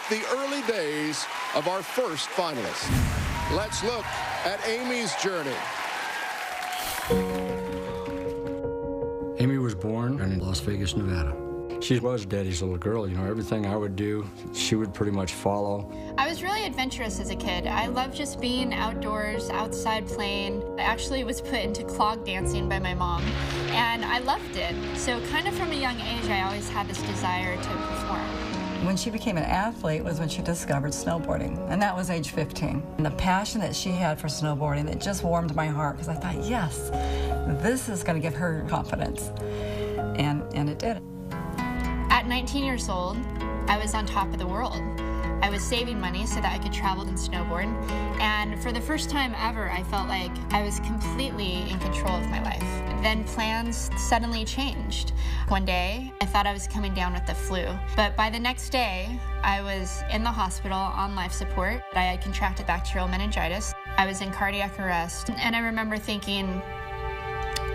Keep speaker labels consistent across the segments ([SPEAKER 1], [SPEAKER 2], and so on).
[SPEAKER 1] the early days of our first finalist. Let's look at Amy's journey.
[SPEAKER 2] Amy was born in Las Vegas, Nevada. She was Daddy's little girl. You know, everything I would do, she would pretty much follow.
[SPEAKER 3] I was really adventurous as a kid. I loved just being outdoors, outside playing. I actually was put into clog dancing by my mom, and I loved it. So kind of from a young age, I always had this desire to perform.
[SPEAKER 4] When she became an athlete was when she discovered snowboarding, and that was age 15. And the passion that she had for snowboarding, it just warmed my heart, because I thought, yes, this is going to give her confidence. And it did.
[SPEAKER 3] At 19 years old, I was on top of the world. I was saving money so that I could travel and snowboard, and for the first time ever, I felt like I was completely in control of my life. Then plans suddenly changed. One day, I thought I was coming down with the flu, but by the next day, I was in the hospital on life support. I had contracted bacterial meningitis. I was in cardiac arrest, and I remember thinking,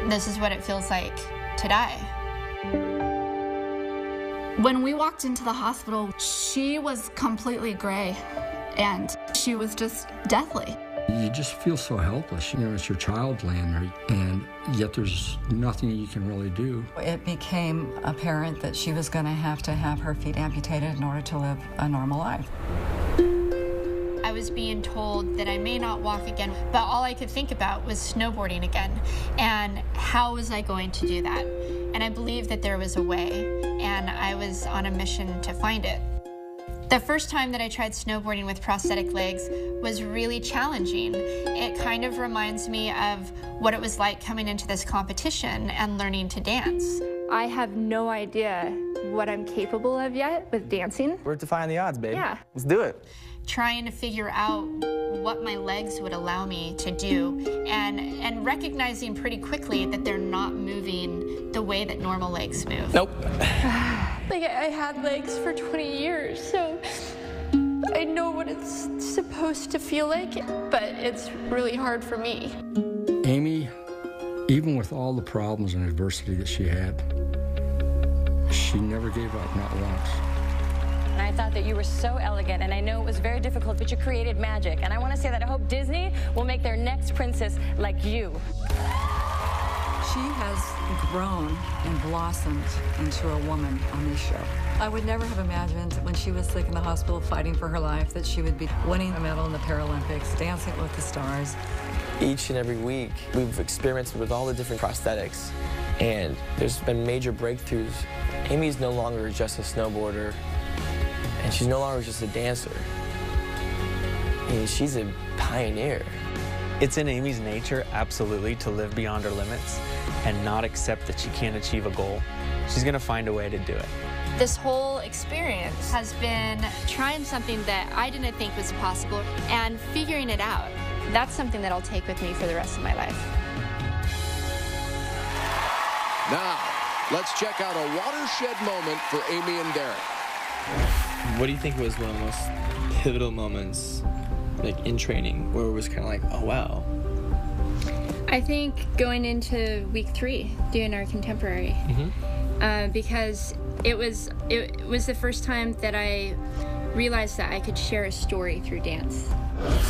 [SPEAKER 3] this is what it feels like to die.
[SPEAKER 5] When we walked into the hospital, she was completely gray, and she was just deathly.
[SPEAKER 2] You just feel so helpless. You know, it's your child laying there, and yet there's nothing you can really do.
[SPEAKER 4] It became apparent that she was going to have her feet amputated in order to live a normal life.
[SPEAKER 3] I was being told that I may not walk again, but all I could think about was snowboarding again, and how was I going to do that? And I believed that there was a way, and I was on a mission to find it. The first time that I tried snowboarding with prosthetic legs was really challenging. It kind of reminds me of what it was like coming into this competition and learning to dance.
[SPEAKER 6] I have no idea what I'm capable of yet with dancing.
[SPEAKER 7] We're defying the odds, babe.
[SPEAKER 6] Yeah.
[SPEAKER 7] Let's do it.
[SPEAKER 3] Trying to figure out what my legs would allow me to do, and recognizing pretty quickly that they're not moving the way that normal legs move.
[SPEAKER 7] Nope.
[SPEAKER 6] Like, I had legs for 20 years, so I know what it's supposed to feel like, but it's really hard for me.
[SPEAKER 2] Amy, even with all the problems and adversity that she had, she never gave up, not once.
[SPEAKER 8] And I thought that you were so elegant, and I know it was very difficult, but you created magic. And I want to say that I hope Disney will make their next princess like you.
[SPEAKER 4] She has grown and blossomed into a woman on this show. I would never have imagined when she was sick in the hospital fighting for her life that she would be winning a medal in the Paralympics, dancing with the stars.
[SPEAKER 7] Each and every week, we've experimented with all the different prosthetics, and there's been major breakthroughs. Amy's no longer just a snowboarder, and she's no longer just a dancer. I mean, she's a pioneer.
[SPEAKER 9] It's in Amy's nature, absolutely, to live beyond her limits and not accept that she can't achieve a goal. She's gonna find a way to do it.
[SPEAKER 3] This whole experience has been trying something that I didn't think was possible and figuring it out. That's something that I'll take with me for the rest of my life.
[SPEAKER 1] Now, let's check out a watershed moment for Amy and Derek.
[SPEAKER 10] What do you think was one of the most pivotal moments, like in training, where it was kind of like, oh wow?
[SPEAKER 3] I think going into week 3, doing our contemporary, because it was the first time that I realized that I could share a story through dance.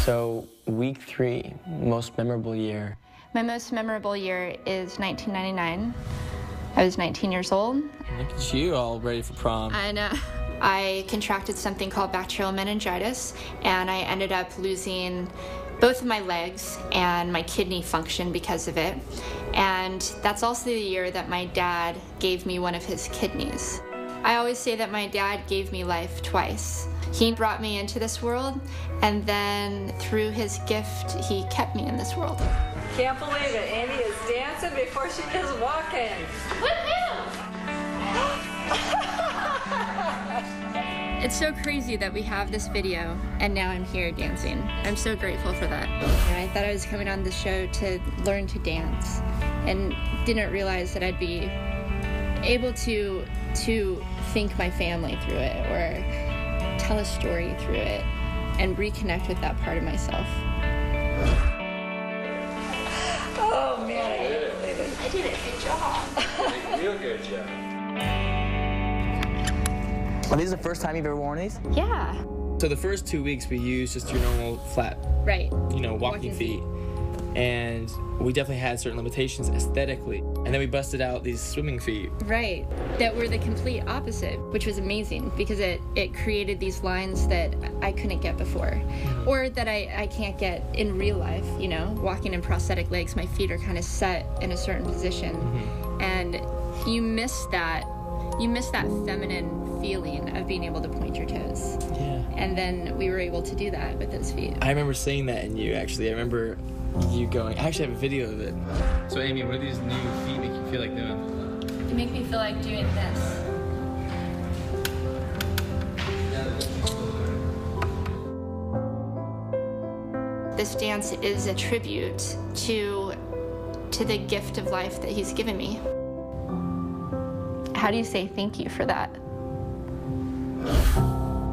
[SPEAKER 7] So, week 3, most memorable year.
[SPEAKER 3] My most memorable year is 1999. I was 19 years old.
[SPEAKER 10] Look at you, all ready for prom.
[SPEAKER 3] I know. I contracted something called bacterial meningitis, and I ended up losing both of my legs and my kidney function because of it. And that's also the year that my dad gave me one of his kidneys. I always say that my dad gave me life twice. He brought me into this world, and then through his gift, he kept me in this world.
[SPEAKER 11] Can't believe it. Amy is dancing before she is walking.
[SPEAKER 3] It's so crazy that we have this video, and now I'm here dancing. I'm so grateful for that. I thought I was coming on the show to learn to dance, and didn't realize that I'd be able to think my family through it, or tell a story through it, and reconnect with that part of myself.
[SPEAKER 11] Oh man,
[SPEAKER 3] I did a good job.
[SPEAKER 12] Real good job.
[SPEAKER 7] Are these the first time you've ever worn these?
[SPEAKER 3] Yeah.
[SPEAKER 10] So the first 2 weeks we used just your normal flat,
[SPEAKER 3] Right.
[SPEAKER 10] Walking feet. And we definitely had certain limitations aesthetically. And then we busted out these swimming feet.
[SPEAKER 3] Right. That were the complete opposite, which was amazing because it created these lines that I couldn't get before, or that I can't get in real life, Walking in prosthetic legs, my feet are kind of set in a certain position. And you miss that feminine feeling of being able to point your toes.
[SPEAKER 10] Yeah.
[SPEAKER 3] And then we were able to do that with those feet.
[SPEAKER 10] I remember seeing that in you, actually. I remember you going, I actually have a video of it. So Amy, what do these new feet make you feel like doing?
[SPEAKER 3] They make me feel like doing this. This dance is a tribute to the gift of life that he's given me. How do you say thank you for that?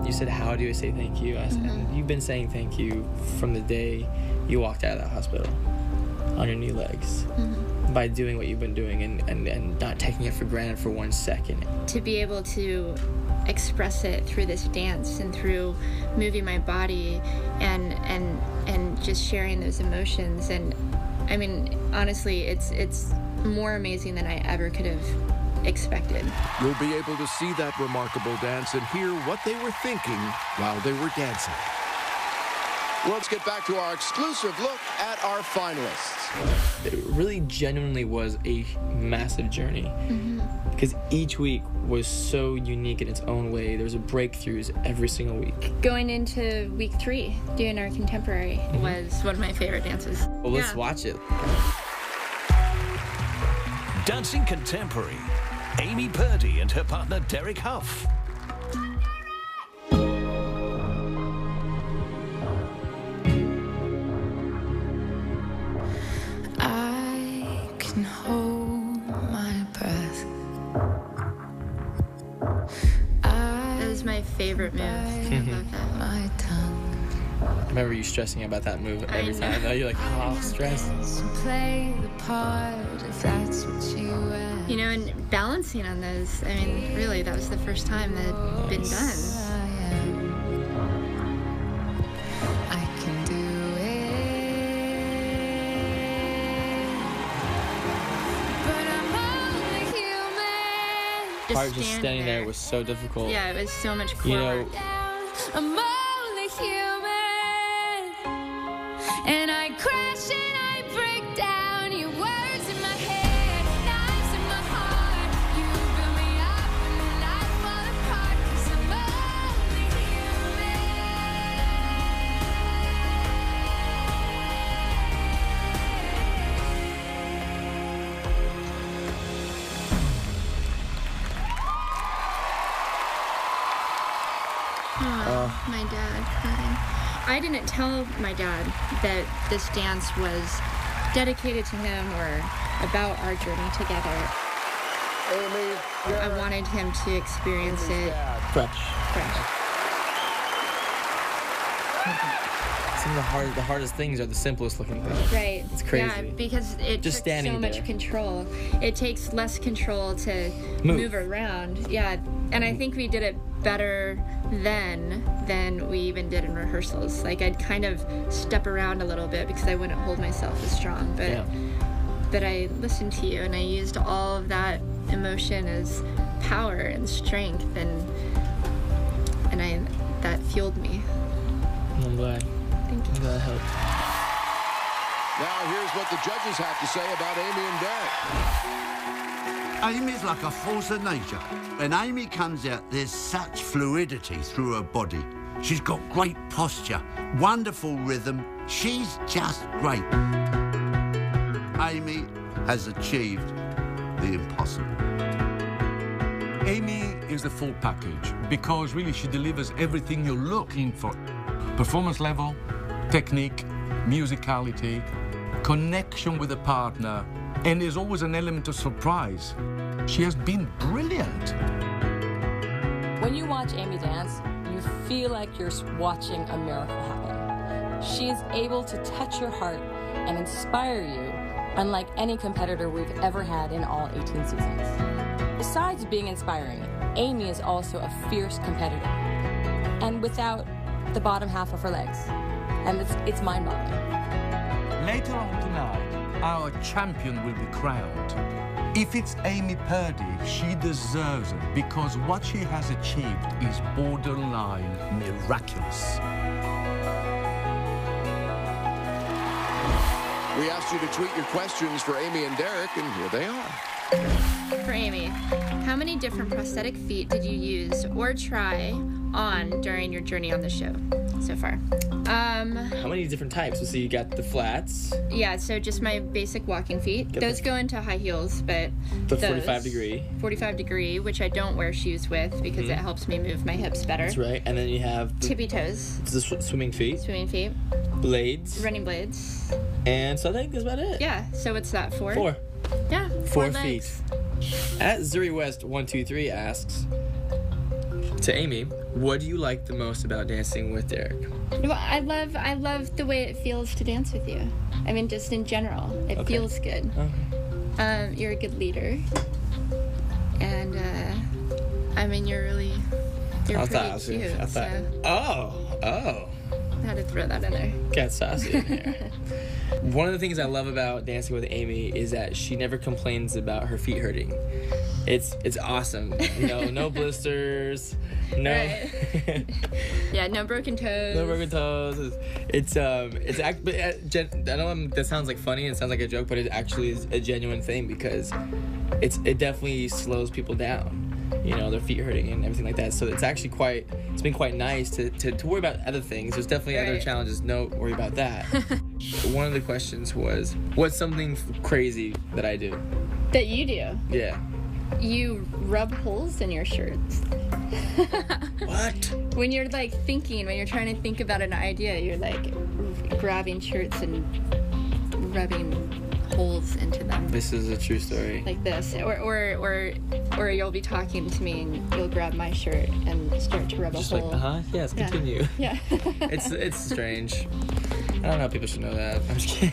[SPEAKER 10] You said, how do I say thank you? I said, and you've been saying thank you from the day you walked out of that hospital on your new legs by doing what you've been doing and not taking it for granted for 1 second.
[SPEAKER 3] To be able to express it through this dance and through moving my body and just sharing those emotions. And I mean, honestly, it's more amazing than I ever could have expected.
[SPEAKER 1] You'll be able to see that remarkable dance and hear what they were thinking while they were dancing. Let's get back to our exclusive look at our finalists.
[SPEAKER 10] It really genuinely was a massive journey because each week was so unique in its own way. There was breakthroughs every single week.
[SPEAKER 3] Going into week 3, doing our contemporary was one of my favorite dances.
[SPEAKER 10] Well, let's watch it.
[SPEAKER 12] Dancing contemporary, Amy Purdy and her partner Derek Hough.
[SPEAKER 13] I can hold my breath.
[SPEAKER 3] That was my favorite move. I love that.
[SPEAKER 13] My tongue.
[SPEAKER 10] I remember you stressing about that move every time. You're like, oh, stressed.
[SPEAKER 13] Play the part if that's what you want.
[SPEAKER 3] And balancing on those, I mean, really, that was the first time that had been done.
[SPEAKER 13] I can do it. But I'm only human.
[SPEAKER 10] Part just standing there was so difficult.
[SPEAKER 3] Yeah, it was so much core work.
[SPEAKER 13] I'm only human. And I crash and I break down. Your words in my head, knives in my heart. You build me up and then I fall apart. 'Cause I'm only
[SPEAKER 3] My dad crying. I didn't tell my dad that this dance was dedicated to him or about our journey together.
[SPEAKER 1] Amy,
[SPEAKER 3] I wanted him to experience it
[SPEAKER 10] fresh.
[SPEAKER 3] fresh.
[SPEAKER 10] Some of the hardest things are the simplest looking things.
[SPEAKER 3] Right.
[SPEAKER 10] It's crazy.
[SPEAKER 3] Yeah, because it
[SPEAKER 10] Just
[SPEAKER 3] took
[SPEAKER 10] standing
[SPEAKER 3] so much
[SPEAKER 10] there.
[SPEAKER 3] control. It takes less control to move around. Yeah, and I think we did it better then than we even did in rehearsals. Like, I'd kind of step around a little bit because I wouldn't hold myself as strong. But I listened to you and I used all of that emotion as power and strength, and that fueled me.
[SPEAKER 10] I'm glad.
[SPEAKER 3] Thank you.
[SPEAKER 10] I'm glad it helped.
[SPEAKER 1] Now here's what the judges have to say about Amy and Derek.
[SPEAKER 14] Amy's like a force of nature. When Amy comes out, there's such fluidity through her body. She's got great posture, wonderful rhythm. She's just great. Amy has achieved the impossible.
[SPEAKER 15] Amy is the full package because really she delivers everything you're looking for. Performance level, technique, musicality, connection with a partner, and there's always an element of surprise. She has been brilliant.
[SPEAKER 8] When you watch Amy dance, you feel like you're watching a miracle happen. She is able to touch your heart and inspire you, unlike any competitor we've ever had in all 18 seasons. Besides being inspiring, Amy is also a fierce competitor, and without the bottom half of her legs. And it's mind-boggling.
[SPEAKER 15] Later on tonight, our champion will be crowned. If it's Amy Purdy, she deserves it because what she has achieved is borderline miraculous.
[SPEAKER 1] We asked you to tweet your questions for Amy and Derek, and here they are.
[SPEAKER 3] For Amy, how many different prosthetic feet did you use or try on during your journey on the show so far?
[SPEAKER 10] How many different types? So you got the flats.
[SPEAKER 3] Yeah, so just my basic walking feet. Those go into high heels, but
[SPEAKER 10] the 45 degree.
[SPEAKER 3] 45 degree, which I don't wear shoes with because it helps me move my hips better.
[SPEAKER 10] That's right. And then you have
[SPEAKER 3] tippy toes.
[SPEAKER 10] The swimming feet.
[SPEAKER 3] Swimming feet.
[SPEAKER 10] Blades.
[SPEAKER 3] Running blades.
[SPEAKER 10] And so I think that's about it.
[SPEAKER 3] Yeah. So what's that? 4?
[SPEAKER 10] 4.
[SPEAKER 3] Yeah.
[SPEAKER 10] 4
[SPEAKER 3] legs.
[SPEAKER 10] feet. At Zuri West 123 asks, to Amy, what do you like the most about dancing with Derek?
[SPEAKER 3] Well, I love the way it feels to dance with you. I mean, just in general, it feels good.
[SPEAKER 10] Okay.
[SPEAKER 3] You're a good leader, and I mean, you're pretty cute. I had to throw that in there.
[SPEAKER 10] Got saucy in there. One of the things I love about dancing with Amy is that she never complains about her feet hurting. It's awesome. No blisters. No.
[SPEAKER 3] Right. Yeah, no broken toes.
[SPEAKER 10] No broken toes. I know that sounds like funny and sounds like a joke, but it actually is a genuine thing because it definitely slows people down. Their feet hurting and everything like that. So it's been quite nice to worry about other things. There's definitely other challenges. Don't worry about that. One of the questions was, what's something crazy that I do?
[SPEAKER 3] That you do?
[SPEAKER 10] Yeah.
[SPEAKER 3] You rub holes in your shirts.
[SPEAKER 10] What?
[SPEAKER 3] When you're when you're trying to think about an idea, you're grabbing shirts and rubbing holes into them.
[SPEAKER 10] This is a true story.
[SPEAKER 3] Like this, or you'll be talking to me and you'll grab my shirt and start to rub a hole.
[SPEAKER 10] Yes, continue.
[SPEAKER 3] Yeah.
[SPEAKER 10] It's strange. I don't know how people should know that. I'm just kidding.